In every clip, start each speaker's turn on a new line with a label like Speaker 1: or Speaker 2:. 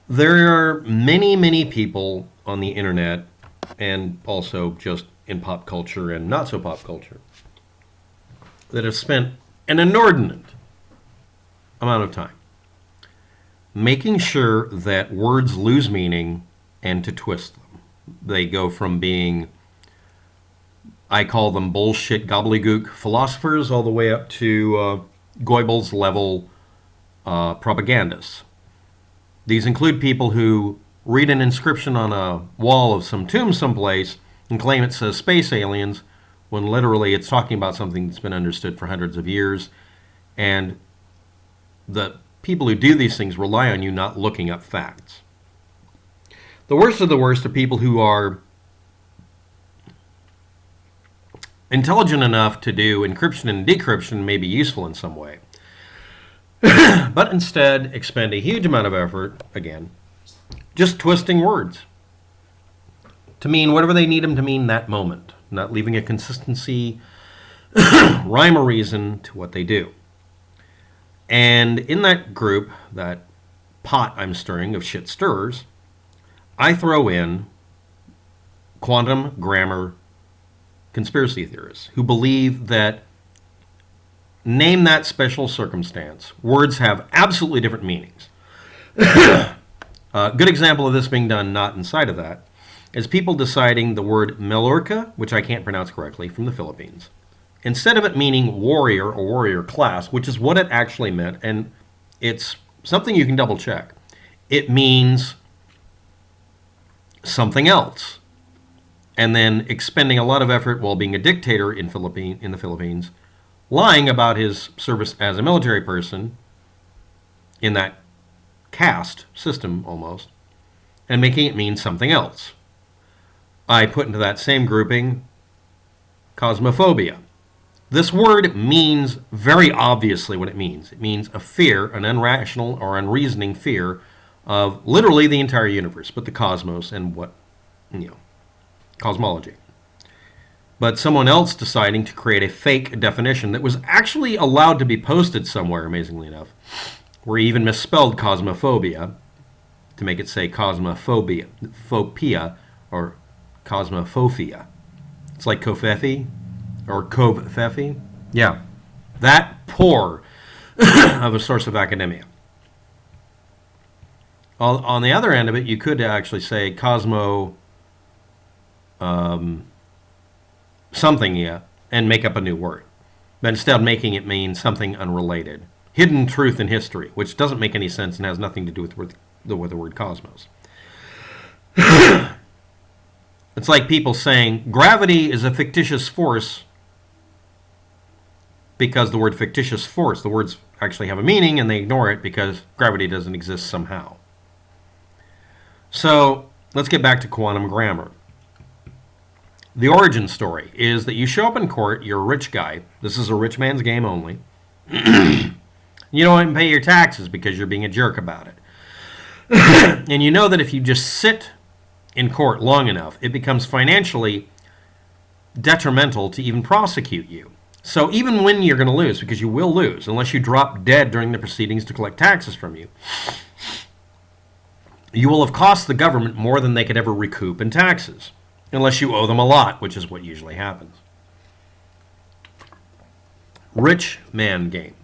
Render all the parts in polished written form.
Speaker 1: There are many, many people on the internet and also just in pop culture and not so pop culture that have spent an inordinate amount of time making sure that words lose meaning and to twist them. They go from being, I call them bullshit gobbledygook philosophers, all the way up to Goebbels level propagandists. These include people who read an inscription on a wall of some tomb someplace and claim it says space aliens, when literally it's talking about something that's been understood for hundreds of years. And the people who do these things rely on you not looking up facts. The worst of the worst are people who are intelligent enough to do encryption and decryption, may be useful in some way, but instead expend a huge amount of effort, again, just twisting words to mean whatever they need them to mean that moment, not leaving a consistency, rhyme or reason to what they do. And in that group, that pot I'm stirring of shit stirrers, I throw in quantum grammar conspiracy theorists who believe that, name that special circumstance, words have absolutely different meanings. A good example of this being done not inside of that is people deciding the word Melorca, which I can't pronounce correctly, from the Philippines, instead of it meaning warrior or warrior class, which is what it actually meant, and it's something you can double check, it means something else. And then expending a lot of effort while being a dictator in the Philippines, lying about his service as a military person in that caste system almost, and making it mean something else. I put into that same grouping cosmophobia. This word means very obviously what it means. It means a fear, an irrational or unreasoning fear of literally the entire universe, but the cosmos and what, cosmology. But someone else deciding to create a fake definition that was actually allowed to be posted somewhere, amazingly enough, where he even misspelled cosmophobia to make it say cosmophobia, phobia, or cosmophobia. It's like kofefi or kovfefi. Yeah, that poor of a source of academia. On the other end of it, you could actually say cosmo something, and make up a new word. But instead of making it mean something unrelated. Hidden truth in history, which doesn't make any sense and has nothing to do with the word cosmos. It's like people saying gravity is a fictitious force because the word fictitious force, the words actually have a meaning, and they ignore it because gravity doesn't exist somehow. So let's get back to quantum grammar. The origin story is that you show up in court, you're a rich guy. This is a rich man's game only. You don't even pay your taxes because you're being a jerk about it. And you know that if you just sit in court long enough, it becomes financially detrimental to even prosecute you. So even when you're going to lose, because you will lose, unless you drop dead during the proceedings to collect taxes from you, you will have cost the government more than they could ever recoup in taxes. Unless you owe them a lot, which is what usually happens. Rich man game.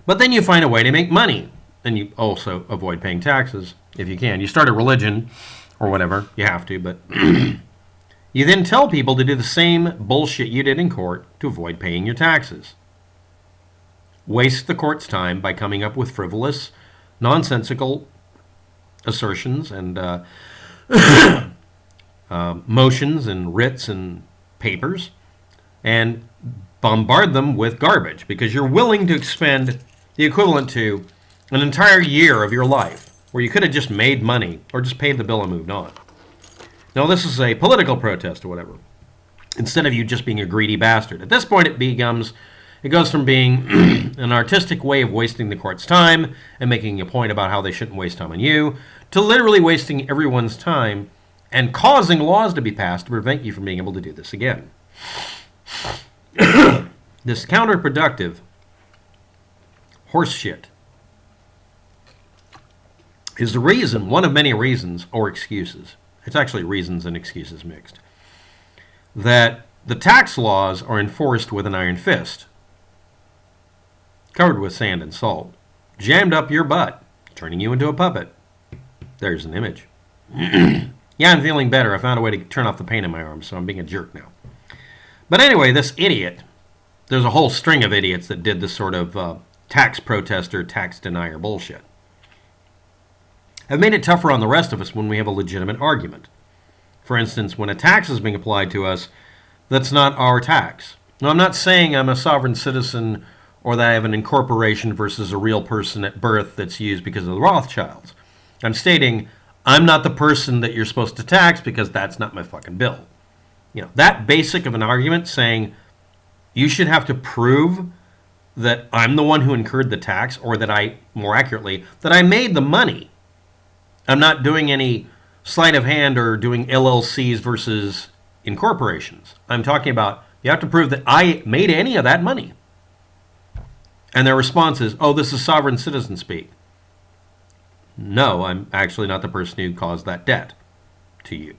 Speaker 1: But then you find a way to make money, and you also avoid paying taxes if you can. You start a religion or whatever, you have to, but you then tell people to do the same bullshit you did in court to avoid paying your taxes. Waste the court's time by coming up with frivolous, nonsensical assertions and motions and writs and papers, and bombard them with garbage because you're willing to expend the equivalent to an entire year of your life where you could have just made money or just paid the bill and moved on. Now, this is a political protest or whatever, instead of you just being a greedy bastard. At this point, it goes from being an artistic way of wasting the court's time and making a point about how they shouldn't waste time on you, to literally wasting everyone's time and causing laws to be passed to prevent you from being able to do this again. This counterproductive horse shit is the reason, one of many reasons or excuses, it's actually reasons and excuses mixed, that the tax laws are enforced with an iron fist, covered with sand and salt, jammed up your butt, turning you into a puppet. There's an image. Yeah, I'm feeling better. I found a way to turn off the pain in my arms, so I'm being a jerk now. But anyway, this idiot, there's a whole string of idiots that did this sort of tax protester, tax denier bullshit, have made it tougher on the rest of us when we have a legitimate argument. For instance, when a tax is being applied to us, that's not our tax. Now, I'm not saying I'm a sovereign citizen or that I have an incorporation versus a real person at birth that's used because of the Rothschilds. I'm stating I'm not the person that you're supposed to tax because that's not my fucking bill. You know, that basic of an argument saying you should have to prove that I'm the one who incurred the tax, or that I, more accurately, that I made the money. I'm not doing any sleight of hand or doing LLCs versus incorporations. I'm talking about you have to prove that I made any of that money. And their response is, oh, this is sovereign citizen speak. No, I'm actually not the person who caused that debt to you.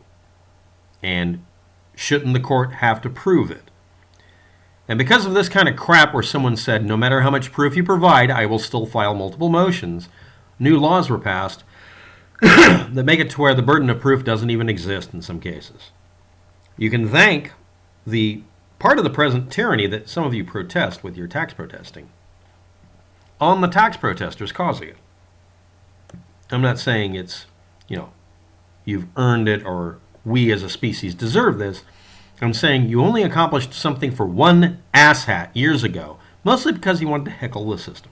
Speaker 1: And shouldn't the court have to prove it? And because of this kind of crap where someone said, no matter how much proof you provide, I will still file multiple motions, new laws were passed that make it to where the burden of proof doesn't even exist in some cases. You can thank the part of the present tyranny that some of you protest with your tax protesting on the tax protesters causing it. I'm not saying it's, you've earned it or we as a species deserve this. I'm saying you only accomplished something for one asshat years ago, mostly because he wanted to heckle the system.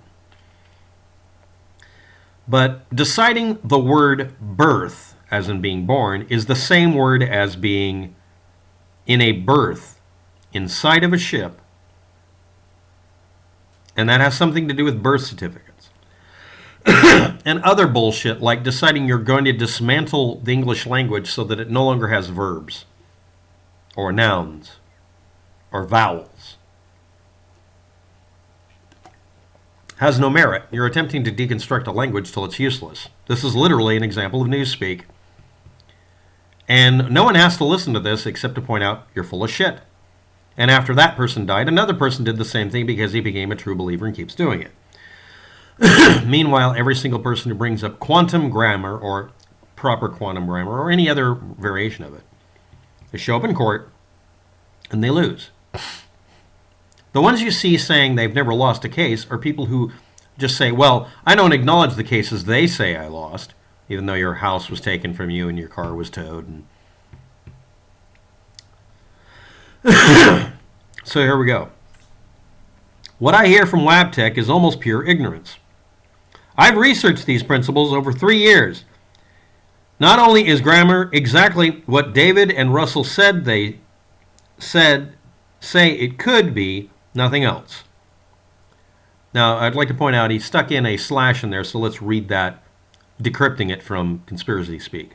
Speaker 1: But deciding the word birth, as in being born, is the same word as being in a berth inside of a ship, and that has something to do with birth certificates. And other bullshit like deciding you're going to dismantle the English language so that it no longer has verbs or nouns or vowels. Has no merit. You're attempting to deconstruct a language till it's useless. This is literally an example of newspeak. And no one has to listen to this except to point out you're full of shit. And after that person died, another person did the same thing because he became a true believer and keeps doing it. Meanwhile, every single person who brings up quantum grammar or proper quantum grammar or any other variation of it, they show up in court and they lose. The ones you see saying they've never lost a case are people who just say, well, I don't acknowledge the cases they say I lost, even though your house was taken from you and your car was towed. So here we go. What I hear from waptek is almost pure ignorance. I've researched these principles over 3 years. Not only is grammar exactly what David and Russell said say it could be, nothing else. Now, I'd like to point out he stuck in a slash in there, so let's read that, decrypting it from conspiracy speak.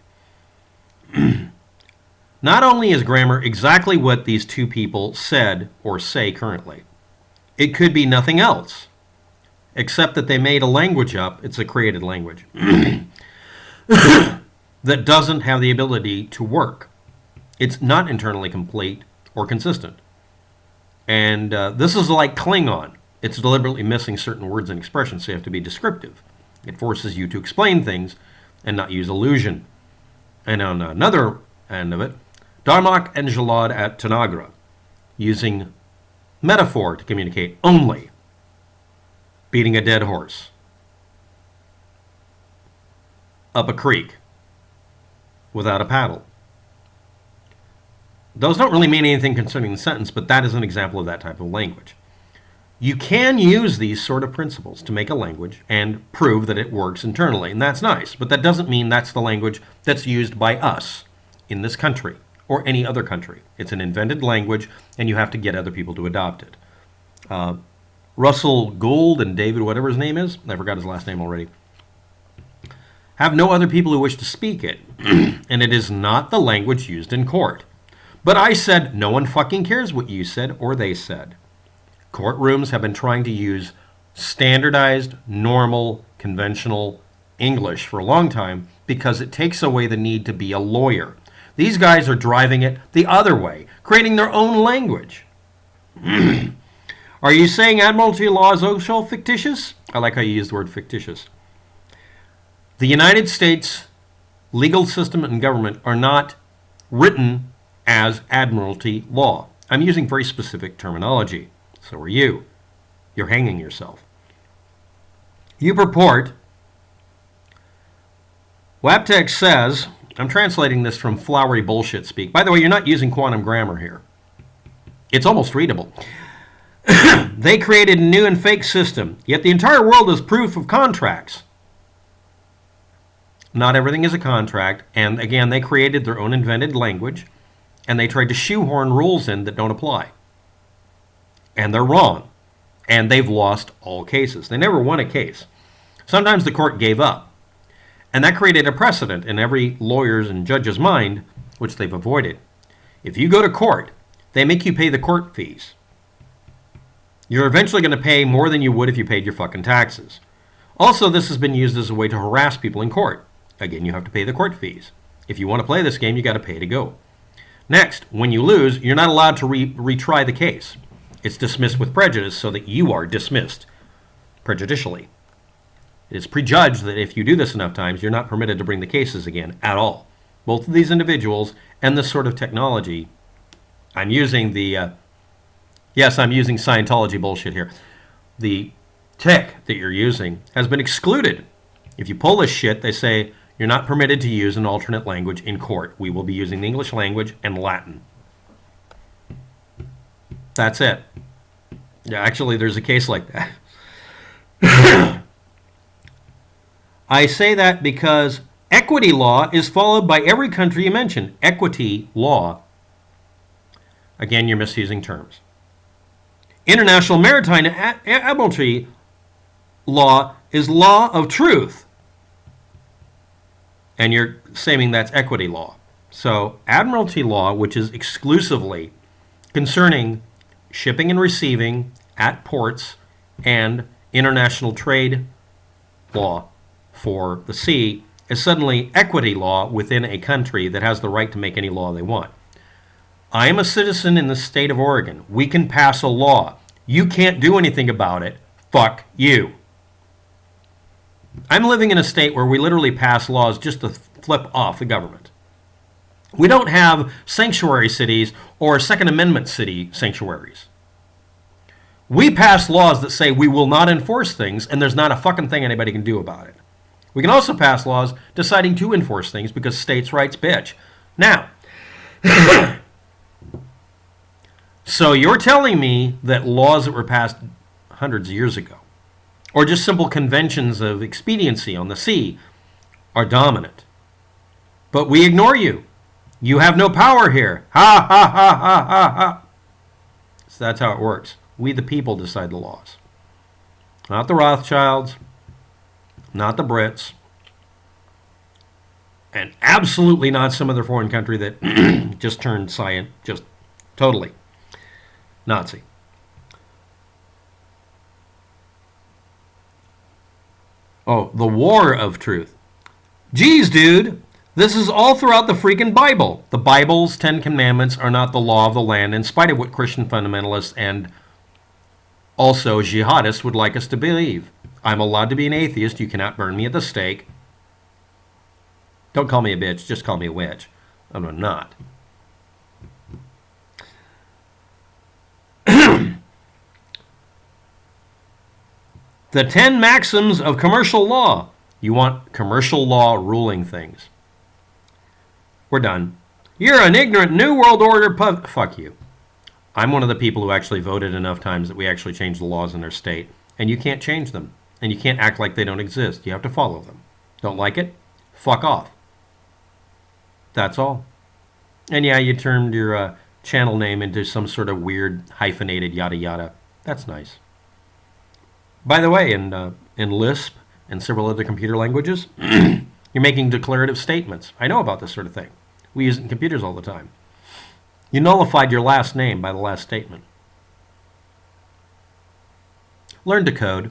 Speaker 1: Not only is grammar exactly what these two people said or say currently, it could be nothing else, except that they made a language up. It's a created language that doesn't have the ability to work. It's not internally complete or consistent. And this is like Klingon. It's deliberately missing certain words and expressions, so you have to be descriptive. It forces you to explain things and not use illusion. And on another end of it, Darmok and Jalad at Tanagra, using metaphor to communicate only, beating a dead horse up a creek without a paddle. Those don't really mean anything concerning the sentence, but that is an example of that type of language. You can use these sort of principles to make a language and prove that it works internally, and that's nice, but that doesn't mean that's the language that's used by us in this country or any other country. It's an invented language, and you have to get other people to adopt it. Russell Gould and David, whatever his name is, I forgot his last name already, have no other people who wish to speak it, and it is not the language used in court. But I said, no one fucking cares what you said or they said. Courtrooms have been trying to use standardized, normal, conventional English for a long time because it takes away the need to be a lawyer. These guys are driving it the other way, creating their own language. Are you saying admiralty law is also fictitious? I like how you use the word fictitious. The United States legal system and government are not written as admiralty law. I'm using very specific terminology. So are you. You're hanging yourself. You purport, Waptek says, I'm translating this from flowery bullshit speak. By the way, you're not using quantum grammar here. It's almost readable. They created a new and fake system, yet the entire world is proof of contracts. Not everything is a contract, and again, they created their own invented language, and they tried to shoehorn rules in that don't apply. And they're wrong, and they've lost all cases. They never won a case. Sometimes the court gave up, and that created a precedent in every lawyer's and judge's mind, which they've avoided. If you go to court, they make you pay the court fees. You're eventually going to pay more than you would if you paid your fucking taxes. Also, this has been used as a way to harass people in court. Again, you have to pay the court fees. If you want to play this game, you got to pay to go. Next, when you lose, you're not allowed to retry the case. It's dismissed with prejudice so that you are dismissed prejudicially. It is prejudged that if you do this enough times, you're not permitted to bring the cases again at all. Both of these individuals and this sort of technology, I'm using I'm using Scientology bullshit here. The tech that you're using has been excluded. If you pull this shit, they say you're not permitted to use an alternate language in court. We will be using the English language and Latin. That's it. Yeah, actually, there's a case like that. I say that because equity law is followed by every country you mentioned. Equity law. Again, you're misusing terms. International maritime admiralty law is law of truth. And you're saying that's equity law. So admiralty law, which is exclusively concerning shipping and receiving at ports and international trade law for the sea, is suddenly equity law within a country that has the right to make any law they want. I am a citizen in the state of Oregon. We can pass a law. You can't do anything about it. Fuck you. I'm living in a state where we literally pass laws just to flip off the government. We don't have sanctuary cities or Second Amendment city sanctuaries. We pass laws that say we will not enforce things, and there's not a fucking thing anybody can do about it. We can also pass laws deciding to enforce things because states' rights, bitch. Now, so you're telling me that laws that were passed hundreds of years ago, or just simple conventions of expediency on the sea, are dominant. But we ignore you. You have no power here. Ha, ha, ha, ha, ha, ha. So that's how it works. We the people decide the laws. Not the Rothschilds, not the Brits, and absolutely not some other foreign country that just turned just totally Nazi. Oh, the war of truth. Geez, dude, this is all throughout the freaking Bible. The Bible's 10 Commandments are not the law of the land, in spite of what Christian fundamentalists and also jihadists would like us to believe. I'm allowed to be an atheist. You cannot burn me at the stake. Don't call me a bitch. Just call me a witch. I'm not. The 10 maxims of commercial law. You want commercial law ruling things. We're done. You're an ignorant New World Order fuck you. I'm one of the people who actually voted enough times that we actually changed the laws in our state. And you can't change them. And you can't act like they don't exist. You have to follow them. Don't like it? Fuck off. That's all. And yeah, you turned your channel name into some sort of weird hyphenated yada yada. That's nice. By the way, in Lisp and several other computer languages, you're making declarative statements. I know about this sort of thing. We use it in computers all the time. You nullified your last name by the last statement. Learn to code.